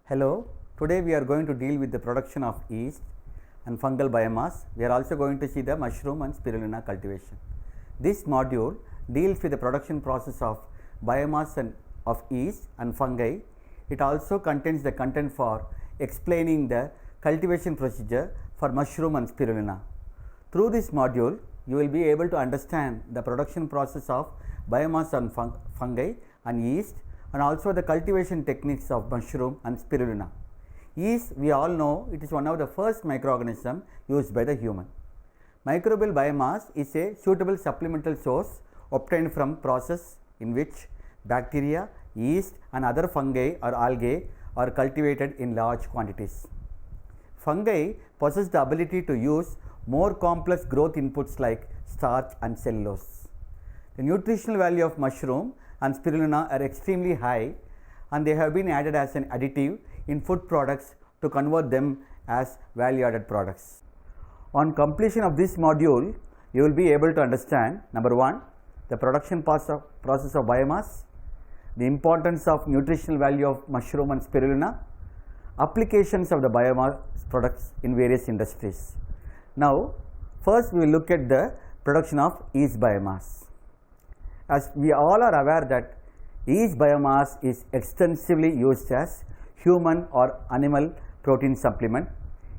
Hello, today we are going to deal with the production of yeast and fungal biomass. We are also going to see the mushroom and spirulina cultivation. This module deals with the production process of biomass and of yeast and fungi. It also contains the content for explaining the cultivation procedure for mushroom and spirulina. Through this module, you will be able to understand the production process of biomass and fungi and yeast, and also the cultivation techniques of mushroom and spirulina. Yeast, we all know, it is one of the first microorganisms used by the human. Microbial biomass is a suitable supplemental source obtained from process in which bacteria, yeast and other fungi or algae are cultivated in large quantities. Fungi possess the ability to use more complex growth inputs like starch and cellulose. The nutritional value of mushroom and spirulina are extremely high, and they have been added as an additive in food products to convert them as value added products. On completion of this module, you will be able to understand number 1, the production process of biomass, the importance of nutritional value of mushroom and spirulina, applications of the biomass products in various industries. Now, first we will look at the production of yeast biomass. As we all are aware that yeast biomass is extensively used as human or animal protein supplement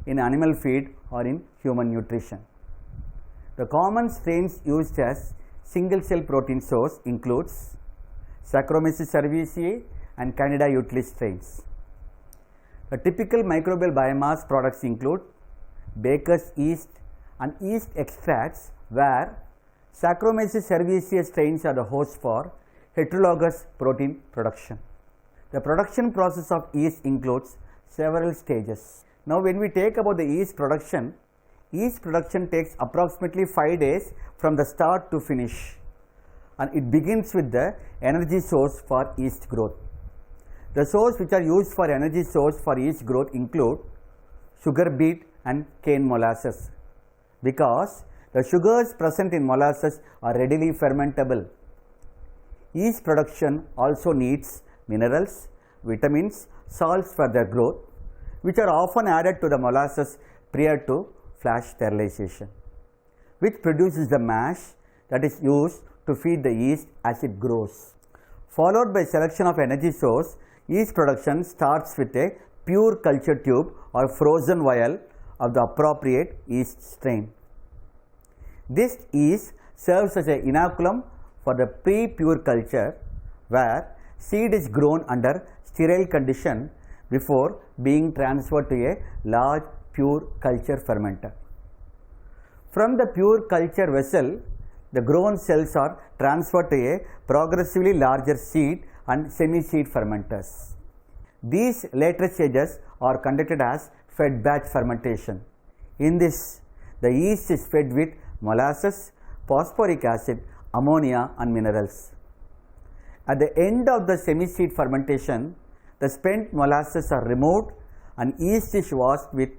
in animal feed or in human nutrition. The common strains used as single cell protein source includes Saccharomyces cerevisiae and Candida utilis strains. The typical microbial biomass products include baker's yeast and yeast extracts, where Saccharomyces cerevisiae strains are the host for heterologous protein production. The production process of yeast includes several stages. Now, when we take about the yeast production takes approximately 5 days from the start to finish, and it begins with the energy source for yeast growth. The source which are used for energy source for yeast growth include sugar beet and cane molasses, because the sugars present in molasses are readily fermentable. Yeast production also needs minerals, vitamins, salts for their growth, which are often added to the molasses prior to flash sterilization, which produces the mash that is used to feed the yeast as it grows. Followed by selection of energy source, yeast production starts with a pure culture tube or frozen vial of the appropriate yeast strain. This yeast serves as an inoculum for the pre-pure culture, where seed is grown under sterile condition before being transferred to a large pure culture fermenter. From the pure culture vessel, the grown cells are transferred to a progressively larger seed and semi-seed fermenters. These later stages are conducted as fed batch fermentation. In this, the yeast is fed with molasses, phosphoric acid, ammonia and minerals. At the end of the semi-seed fermentation, the spent molasses are removed and yeast is washed with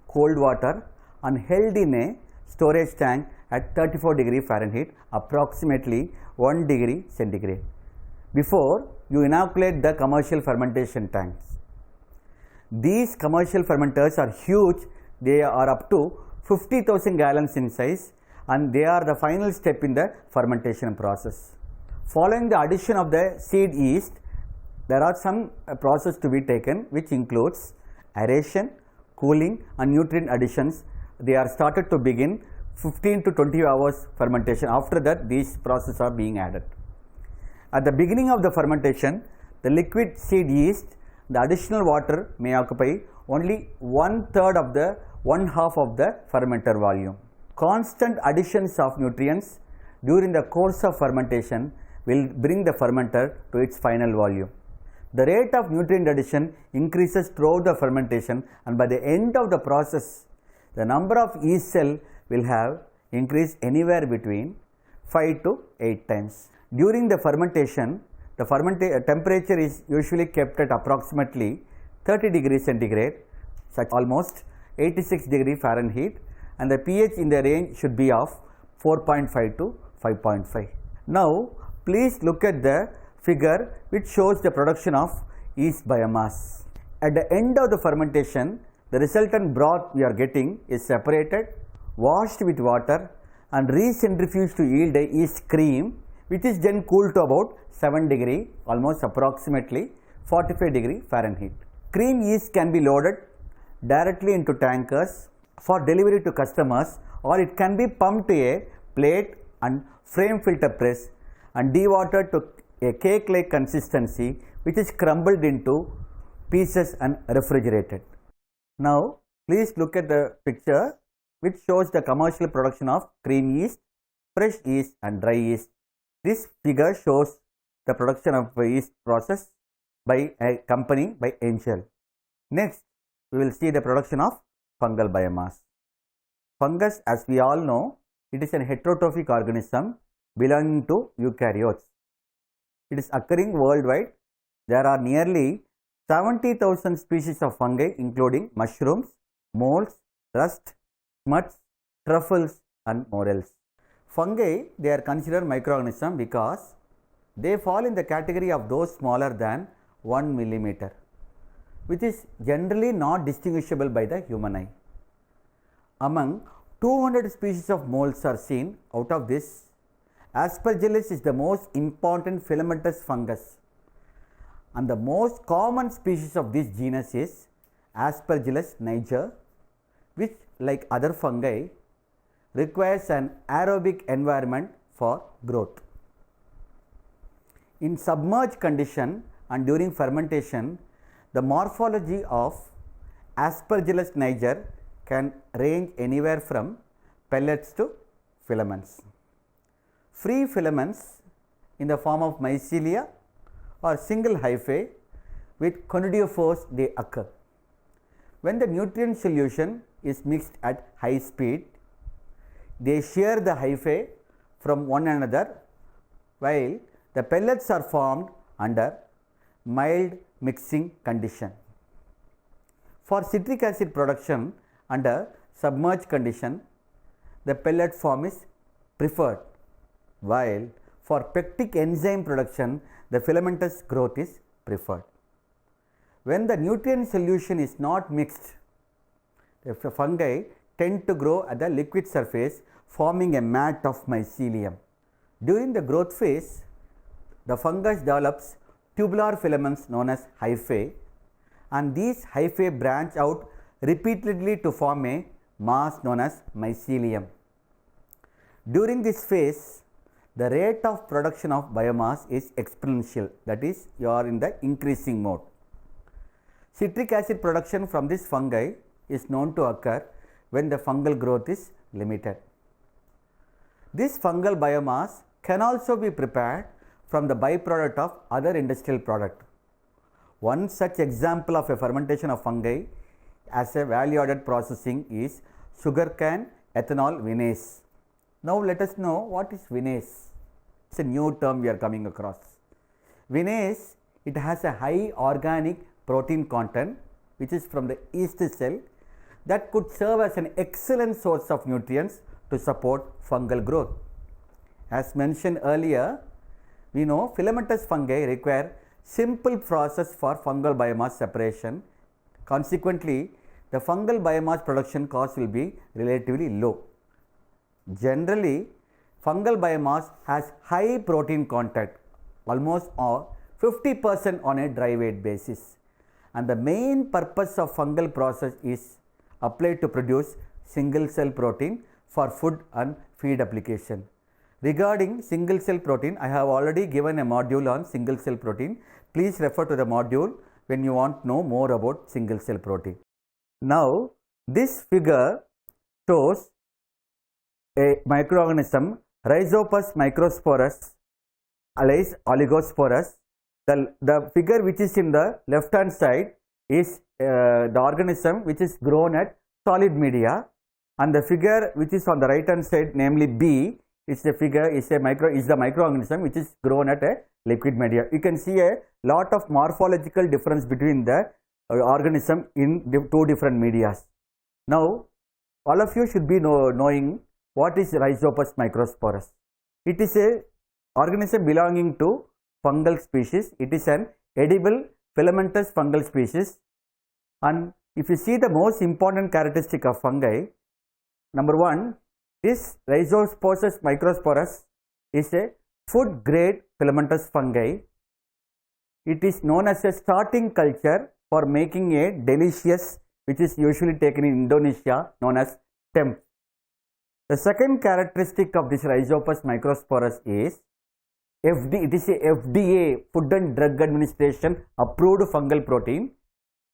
cold water and held in a storage tank at 34 degree Fahrenheit, approximately 1 degree centigrade, before you inoculate the commercial fermentation tanks. These commercial fermenters are huge. They are up to 50,000 gallons in size, and they are the final step in the fermentation process. Following the addition of the seed yeast, there are some process to be taken, which includes aeration, cooling and nutrient additions. They are started to begin 15 to 20 hours fermentation. After that, these processes are being added. At the beginning of the fermentation, the liquid seed yeast, the additional water may occupy only 1/3 of the 1/2 of the fermenter volume. Constant additions of nutrients during the course of fermentation will bring the fermenter to its final volume. The rate of nutrient addition increases throughout the fermentation, and by the end of the process, the number of yeast cell will have increased anywhere between 5 to 8 times. During the fermentation, the temperature is usually kept at approximately 30 degrees centigrade, such almost 86 degree Fahrenheit, and the pH in the range should be of 4.5 to 5.5. Now, please look at the figure which shows the production of yeast biomass. At the end of the fermentation, the resultant broth we are getting is separated, washed with water and re-centrifuged to yield a yeast cream, which is then cooled to about 7 degree, almost approximately 45 degree Fahrenheit. Cream yeast can be loaded directly into tankers for delivery to customers, or it can be pumped to a plate and frame filter press and dewatered to a cake-like consistency, which is crumbled into pieces and refrigerated. Now, please look at the picture which shows the commercial production of cream yeast, fresh yeast and dry yeast. This figure shows the production of yeast process by a company by Angel. Next, we will see the production of fungal biomass. Fungus, as we all know, it is a heterotrophic organism belonging to eukaryotes. It is occurring worldwide. There are nearly 70,000 species of fungi, including mushrooms, molds, rust, smuts, truffles and more else. Fungi, they are considered microorganisms because they fall in the category of those smaller than 1 millimeter, which is generally not distinguishable by the human eye. Among 200 species of molds are seen. Out of this, Aspergillus is the most important filamentous fungus, and the most common species of this genus is Aspergillus niger, which, like other fungi, requires an aerobic environment for growth. In submerged condition and during fermentation, the morphology of Aspergillus niger can range anywhere from pellets to filaments. Free filaments in the form of mycelia or single hyphae with conidiophores they occur. When the nutrient solution is mixed at high speed, they shear the hyphae from one another, while the pellets are formed under mild mixing condition. For citric acid production under submerged condition, the pellet form is preferred, while for pectic enzyme production, the filamentous growth is preferred. When the nutrient solution is not mixed, the fungi tend to grow at the liquid surface, forming a mat of mycelium. During the growth phase, the fungus develops tubular filaments known as hyphae, and these hyphae branch out repeatedly to form a mass known as mycelium. During this phase, the rate of production of biomass is exponential, that is, you are in the increasing mode. Citric acid production from this fungi is known to occur when the fungal growth is limited. This fungal biomass can also be prepared from the byproduct of other industrial product. One such example of a fermentation of fungi as a value-added processing is sugarcane ethanol vinasse. Now, let us know what is vinasse. It is a new term we are coming across. Vinasse, it has a high organic protein content, which is from the yeast cell, that could serve as an excellent source of nutrients to support fungal growth. As mentioned earlier, we know filamentous fungi require simple process for fungal biomass separation. Consequently, the fungal biomass production cost will be relatively low. Generally, fungal biomass has high protein content, almost 50% on a dry weight basis, and the main purpose of fungal process is applied to produce single cell protein for food and feed application. Regarding single cell protein, I have already given a module on single cell protein. Please refer to the module when you want to know more about single cell protein. Now, this figure shows a microorganism, Rhizopus microsporus alias oligosporus. The figure which is in the left hand side is the organism which is grown at solid media, and the figure which is on the right hand side, namely B, is the figure is the microorganism which is grown at a liquid media. You can see a lot of morphological difference between the organism in two different medias. Now, all of you should be knowing what is Rhizopus microsporus. It is a organism belonging to fungal species. It is an edible filamentous fungal species And if you see the most important characteristic of fungi, number one, this Rhizospores microsporus is a food grade filamentous fungi. It is known as a starting culture for making a delicious, which is usually taken in Indonesia, known as temph. The second characteristic of this Rhizospores microsporus is it is a FDA, Food and Drug Administration approved fungal protein,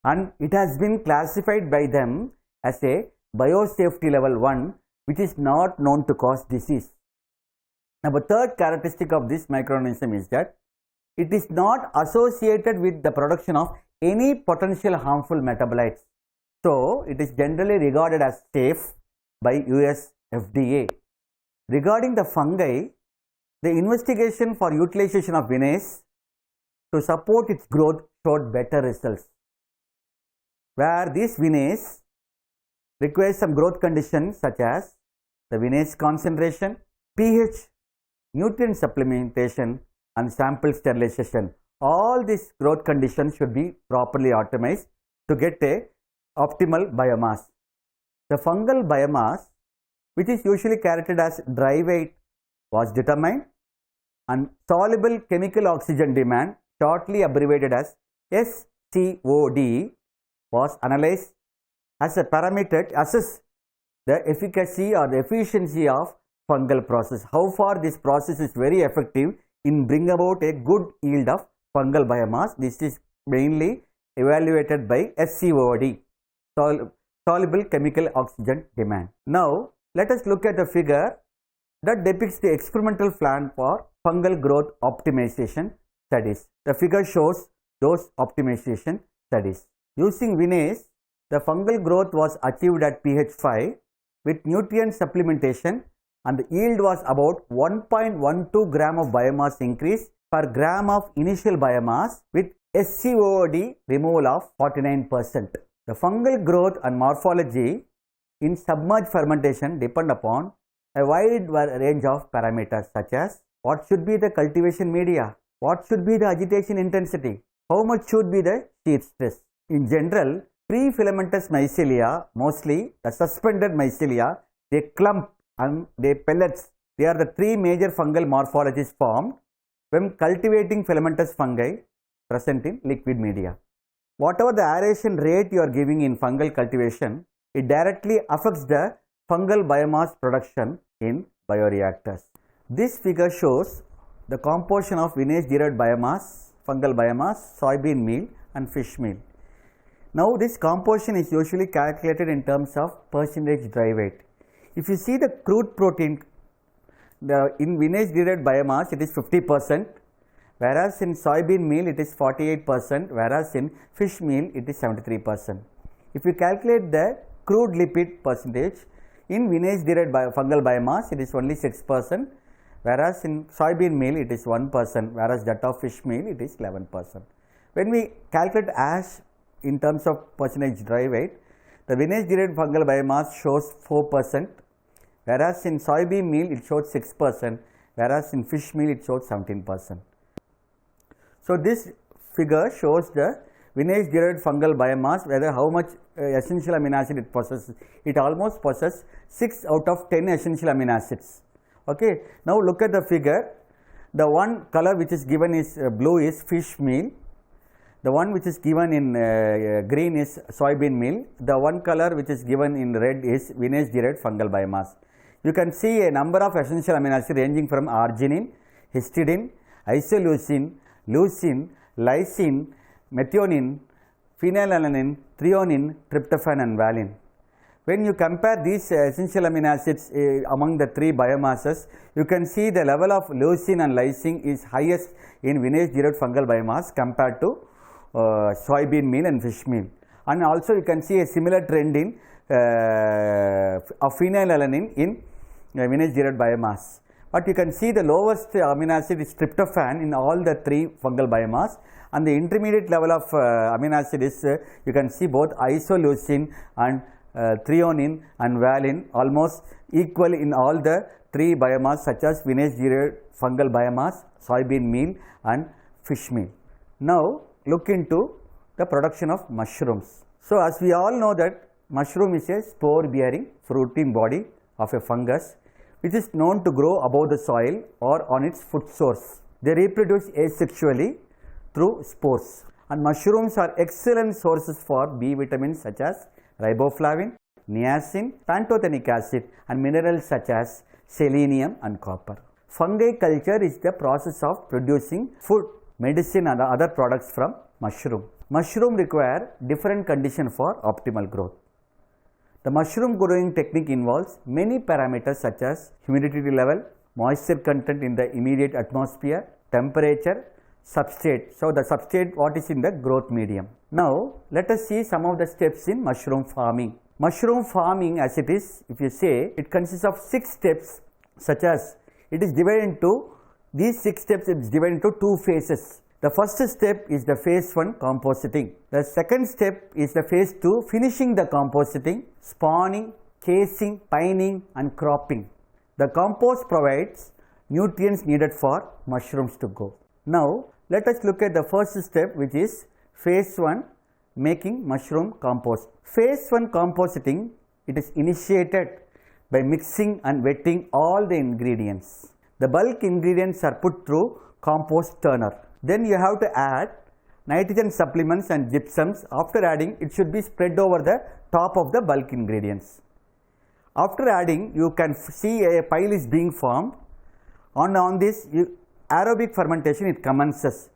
and it has been classified by them as a biosafety level 1, which is not known to cause disease. Now, the third characteristic of this microorganism is that it is not associated with the production of any potential harmful metabolites. So, it is generally regarded as safe by US FDA. Regarding the fungi, the investigation for utilization of vinasse to support its growth showed better results, where this vinasse requires some growth conditions such as the vinasse concentration, pH, nutrient supplementation and sample sterilization. All these growth conditions should be properly optimized to get a optimal biomass. The fungal biomass, which is usually characterized as dry weight, was determined, and soluble chemical oxygen demand, shortly abbreviated as SCOD, was analyzed as a parameter to assess the efficacy or the efficiency of fungal process. How far this process is very effective in bringing about a good yield of fungal biomass. This is mainly evaluated by SCOD, soluble chemical oxygen demand. Now, let us look at a figure that depicts the experimental plan for fungal growth optimization studies. The figure shows those optimization studies. Using vinasse, the fungal growth was achieved at pH 5 with nutrient supplementation, and the yield was about 1.12 gram of biomass increase per gram of initial biomass with SCOD removal of 49%. The fungal growth and morphology in submerged fermentation depend upon a wide range of parameters such as what should be the cultivation media, what should be the agitation intensity, how much should be the shear stress. In general, pre-filamentous mycelia, mostly the suspended mycelia, they clump and they pellets. They are the three major fungal morphologies formed when cultivating filamentous fungi present in liquid media. Whatever the aeration rate you are giving in fungal cultivation, it directly affects the fungal biomass production in bioreactors. This figure shows the composition of vinasse derived biomass, fungal biomass, soybean meal and fish meal. Now, this composition is usually calculated in terms of percentage dry weight. If you see the crude protein, in vinasse derived biomass it is 50%, whereas in soybean meal it is 48%, whereas in fish meal it is 73%. If you calculate the crude lipid percentage, in vinasse derived fungal biomass it is only 6%, whereas in soybean meal it is 1%, whereas that of fish meal it is 11%. When we calculate ash in terms of percentage dry weight, the vinasse derived fungal biomass shows 4%, whereas in soybean meal it shows 6%, whereas in fish meal it shows 17%. So, this figure shows the vinasse derived fungal biomass, whether how much essential amino acid it possesses. It almost possesses 6 out of 10 essential amino acids. Okay. Now, look at the figure. The one color which is given is blue is fish meal. The one which is given in green is soybean meal. The one color which is given in red is vinasse derived fungal biomass. You can see a number of essential amino acids ranging from arginine, histidine, isoleucine, leucine, lysine, methionine, phenylalanine, threonine, tryptophan and valine. When you compare these essential amino acids among the three biomasses, you can see the level of leucine and lysine is highest in vinasse derived fungal biomass compared to soybean meal and fish meal. And also you can see a similar trend in of phenylalanine in vinasse derived biomass. But you can see the lowest amino acid is tryptophan in all the three fungal biomass, and the intermediate level of amino acid is you can see both isoleucine and threonine and valine almost equal in all the three biomass such as vinasse derived fungal biomass, soybean meal and fish meal. Now, look into the production of mushrooms. So, as we all know that mushroom is a spore bearing fruiting body of a fungus which is known to grow above the soil or on its food source. They reproduce asexually through spores, and mushrooms are excellent sources for B vitamins such as riboflavin, niacin, pantothenic acid and minerals such as selenium and copper. Fungi culture is the process of producing food, medicine and other products from mushroom. Mushroom require different conditions for optimal growth. The mushroom growing technique involves many parameters such as humidity level, moisture content in the immediate atmosphere, temperature, substrate. So, the substrate what is in the growth medium. Now, let us see some of the steps in mushroom farming. Mushroom farming as it is, if you say, it consists of 6 steps such as it is divided into, these 6 steps it is divided into 2 phases. The first step is the phase 1 compositing. The second step is the phase 2 finishing the compositing, spawning, casing, pining and cropping. The compost provides nutrients needed for mushrooms to grow. Now, let us look at the first step which is phase 1 making mushroom compost. Phase 1 compositing, it is initiated by mixing and wetting all the ingredients. The bulk ingredients are put through compost turner. Then you have to add nitrogen supplements and gypsums. After adding, it should be spread over the top of the bulk ingredients. After adding, you can see a pile is being formed. On this, aerobic fermentation it commences.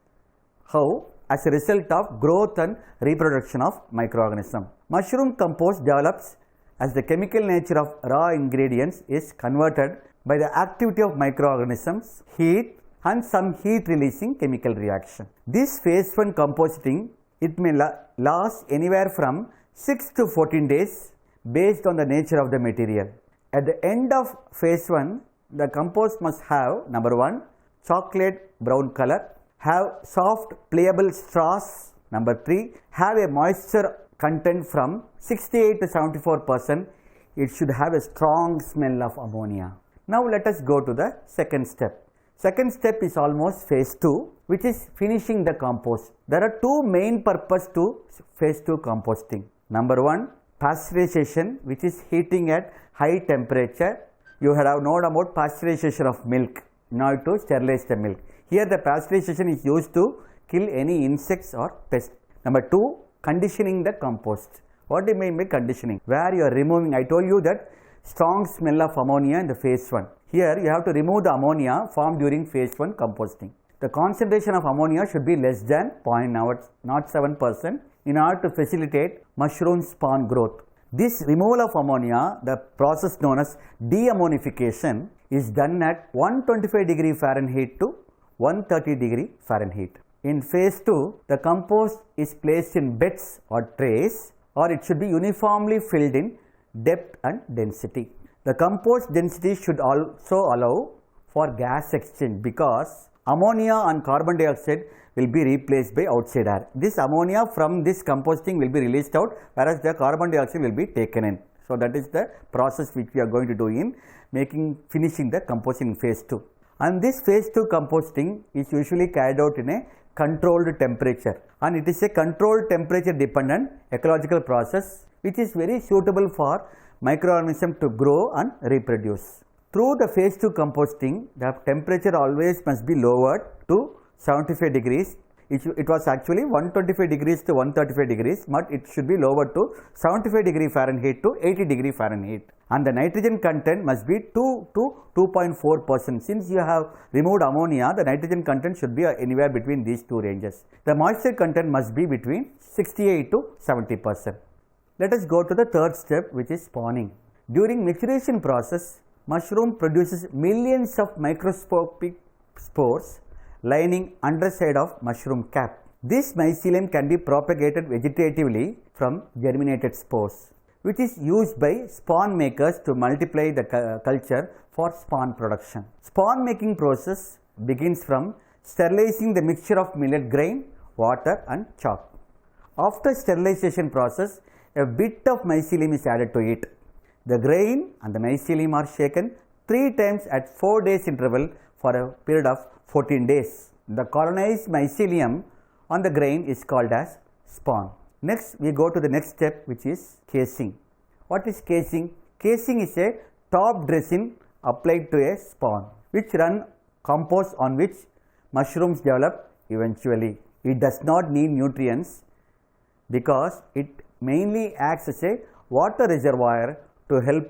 How? As a result of growth and reproduction of microorganisms. Mushroom compost develops as the chemical nature of raw ingredients is converted by the activity of microorganisms, heat and some heat releasing chemical reaction. This phase 1 composting, it may last anywhere from 6 to 14 days based on the nature of the material. At the end of phase 1, the compost must have number 1 chocolate brown color, have soft pliable straws, number 3 have a moisture content from 68 to 74%, it should have a strong smell of ammonia. Now let us go to the second step. Second step is almost phase 2 which is finishing the compost. There are 2 main purposes to phase 2 composting. Number 1 pasteurization which is heating at high temperature. You have known about pasteurization of milk in order to sterilize the milk. Here the pasteurization is used to kill any insects or pests. Number 2 conditioning the compost. What do you mean by conditioning? Where you are removing, I told you that strong smell of ammonia in the phase 1. Here you have to remove the ammonia formed during phase 1 composting. The concentration of ammonia should be less than 0.07% in order to facilitate mushroom spawn growth. This removal of ammonia, the process known as deammonification, is done at 125 degree Fahrenheit to 130 degree Fahrenheit. In phase 2, the compost is placed in beds or trays, or it should be uniformly filled in depth and density. The compost density should also allow for gas exchange because ammonia and carbon dioxide will be replaced by outside air. This ammonia from this composting will be released out, whereas the carbon dioxide will be taken in. So, that is the process which we are going to do in finishing the composting in phase 2. And this phase 2 composting is usually carried out in a controlled temperature, and it is a controlled temperature dependent ecological process which is very suitable for microorganisms to grow and reproduce. Through the phase 2 composting, the temperature always must be lowered to 75 degrees. It was actually 125 degrees to 135 degrees, but it should be lowered to 75 degree Fahrenheit to 80 degree Fahrenheit. And the nitrogen content must be 2 to 2.4%. Since you have removed ammonia, the nitrogen content should be anywhere between these 2 ranges. The moisture content must be between 68 to 70%. Let us go to the third step, which is spawning. During maturation process, mushroom produces millions of microscopic spores lining underside of mushroom cap. This mycelium can be propagated vegetatively from germinated spores, which is used by spawn makers to multiply the culture for spawn production. Spawn making process begins from sterilizing the mixture of millet grain, water and chalk. After sterilization process, a bit of mycelium is added to it. The grain and the mycelium are shaken 3 times at 4 days interval for a period of 14 days. The colonized mycelium on the grain is called as spawn. Next, we go to the next step, which is casing. What is casing? Casing is a top dressing applied to a spawn, which run compost on which mushrooms develop eventually. It does not need nutrients because it mainly acts as a water reservoir to help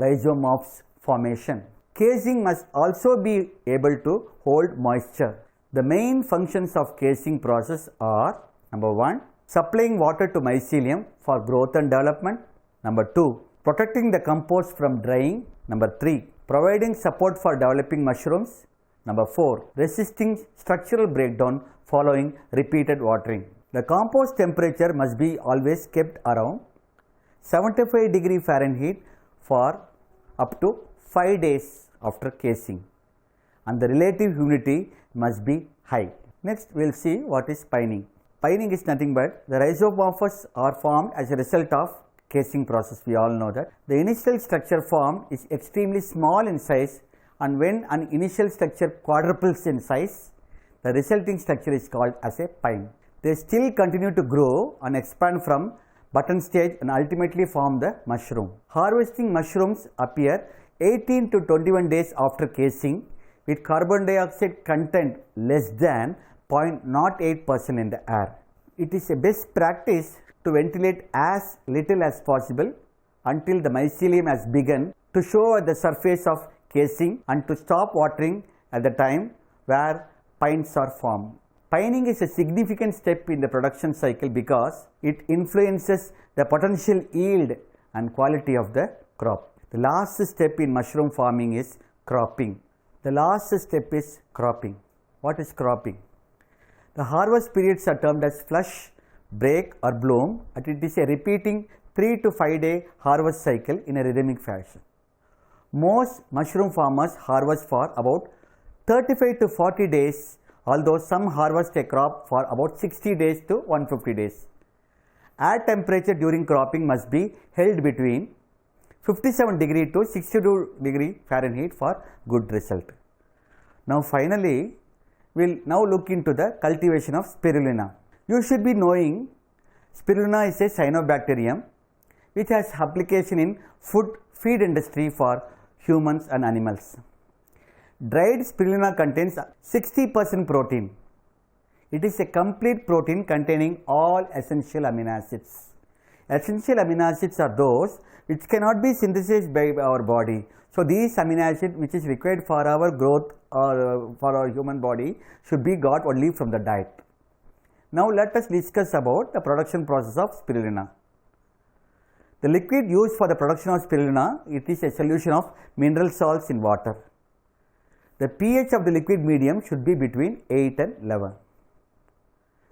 rhizomorphs formation. Casing must also be able to hold moisture. The main functions of casing process are: number 1, supplying water to mycelium for growth and development; number 2, protecting the compost from drying; number 3, providing support for developing mushrooms; number 4, resisting structural breakdown following repeated watering. The compost temperature must be always kept around 75 degree Fahrenheit for up to 5 days after casing, and the relative humidity must be high. Next, we will see what is pining. Pining is nothing but the rhizomorphs are formed as a result of casing process. We all know that. The initial structure formed is extremely small in size, and when an initial structure quadruples in size, the resulting structure is called as a pine. They still continue to grow and expand from button stage and ultimately form the mushroom. Harvesting mushrooms appear 18 to 21 days after casing with carbon dioxide content less than 0.08% in the air. It is a best practice to ventilate as little as possible until the mycelium has begun to show at the surface of casing, and to stop watering at the time where pines are formed. Pining is a significant step in the production cycle because it influences the potential yield and quality of the crop. The last step in mushroom farming is cropping. What is cropping? The harvest periods are termed as flush, break or bloom, and it is a repeating 3 to 5 day harvest cycle in a rhythmic fashion. Most mushroom farmers harvest for about 35 to 40 days, although some harvest a crop for about 60 days to 150 days. Air temperature during cropping must be held between 57 degree to 62 degree Fahrenheit for good result. Now finally, we will now look into the cultivation of spirulina. You should be knowing spirulina is a cyanobacterium which has application in feed industry for humans and animals. Dried spirulina contains 60% protein. It is a complete protein containing all essential amino acids. Essential amino acids are those which cannot be synthesized by our body. So these amino acids which is required for our growth or for our human body should be got only from the diet. Now let us discuss about the production process of spirulina. The liquid used for the production of spirulina, it is a solution of mineral salts in water. The pH of the liquid medium should be between 8 and 11.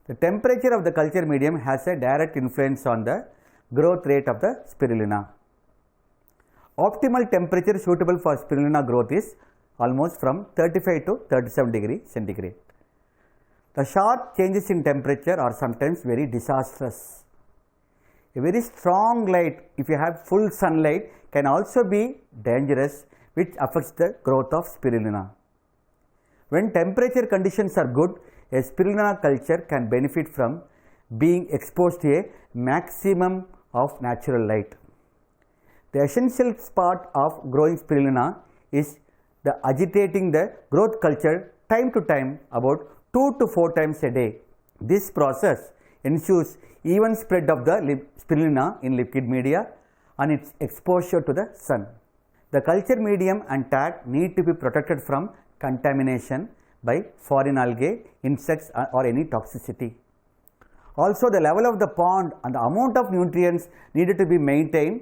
The temperature of the culture medium has a direct influence on the growth rate of the spirulina. Optimal temperature suitable for spirulina growth is almost from 35 to 37 degree centigrade. The sharp changes in temperature are sometimes very disastrous. A very strong light, if you have full sunlight, can also be dangerous, which affects the growth of spirulina. When temperature conditions are good, a spirulina culture can benefit from being exposed to a maximum of natural light. The essential part of growing spirulina is the agitating the growth culture time to time, about 2 to 4 times a day. This process ensures even spread of the spirulina in liquid media and its exposure to the sun. The culture medium and tank need to be protected from contamination by foreign algae, insects or any toxicity. Also, the level of the pond and the amount of nutrients needed to be maintained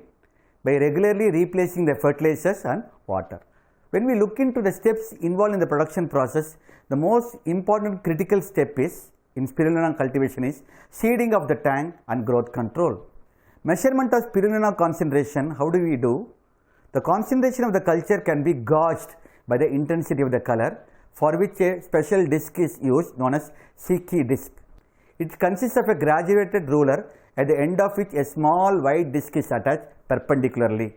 by regularly replacing the fertilizers and water. When we look into the steps involved in the production process, the most important critical step is in spirulina cultivation is seeding of the tank and growth control. Measurement of spirulina concentration, how do we do? The concentration of the culture can be gauged by the intensity of the color, for which a special disc is used known as Siki disc. It consists of a graduated ruler at the end of which a small white disc is attached perpendicularly.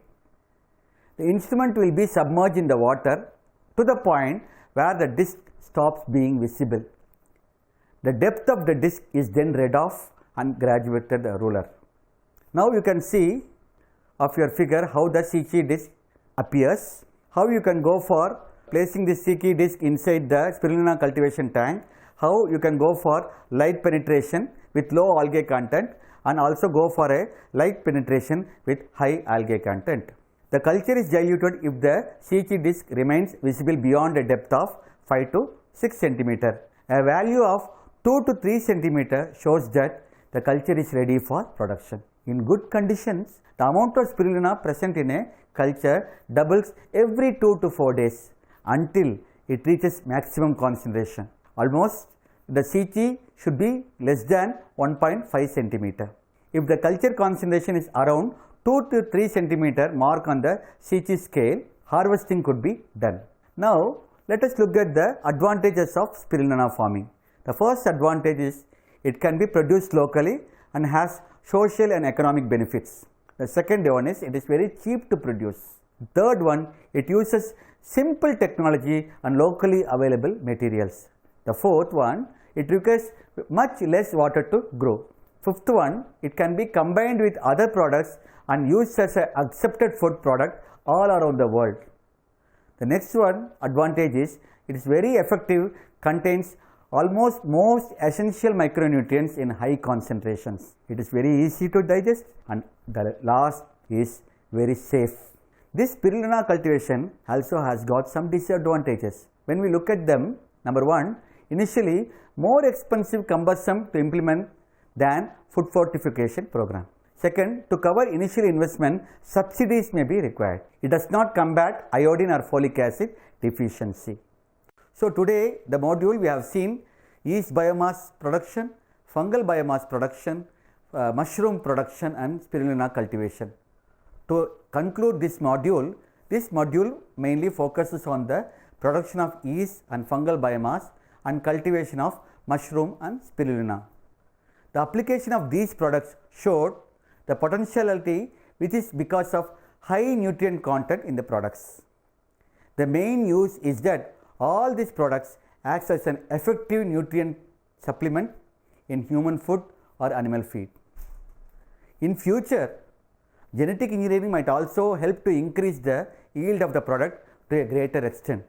The instrument will be submerged in the water to the point where the disc stops being visible. The depth of the disc is then read off and graduated ruler. Now you can see of your figure how the CT disc appears, how you can go for placing the CT disc inside the spirulina cultivation tank, how you can go for light penetration with low algae content and also go for a light penetration with high algae content. The culture is diluted if the CT disc remains visible beyond a depth of 5 to 6 cm. A value of 2 to 3 cm shows that the culture is ready for production. In good conditions, the amount of spirulina present in a culture doubles every 2 to 4 days until it reaches maximum concentration. Almost the CT should be less than 1.5 cm. If the culture concentration is around 2 to 3 cm mark on the CT scale, harvesting could be done. Now, let us look at the advantages of spirulina farming. The first advantage is it can be produced locally and has social and economic benefits. The second one is it is very cheap to produce. Third one, it uses simple technology and locally available materials. The fourth one, it requires much less water to grow. Fifth one, it can be combined with other products and used as an accepted food product all around the world. The next one advantage is it is very effective, contains almost most essential micronutrients in high concentrations. It is very easy to digest, and the last is very safe. This spirulina cultivation also has got some disadvantages. When we look at them, number one, initially more expensive, cumbersome to implement than food fortification program. Second, to cover initial investment, subsidies may be required. It does not combat iodine or folic acid deficiency. So today the module we have seen yeast biomass production, fungal biomass production, mushroom production and spirulina cultivation. To conclude this module mainly focuses on the production of yeast and fungal biomass and cultivation of mushroom and spirulina. The application of these products showed the potentiality which is because of high nutrient content in the products. The main use is that all these products acts as an effective nutrient supplement in human food or animal feed. In future, genetic engineering might also help to increase the yield of the product to a greater extent.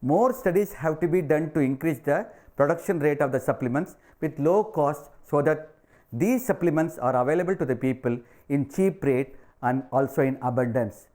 More studies have to be done to increase the production rate of the supplements with low cost so that these supplements are available to the people in cheap rate and also in abundance.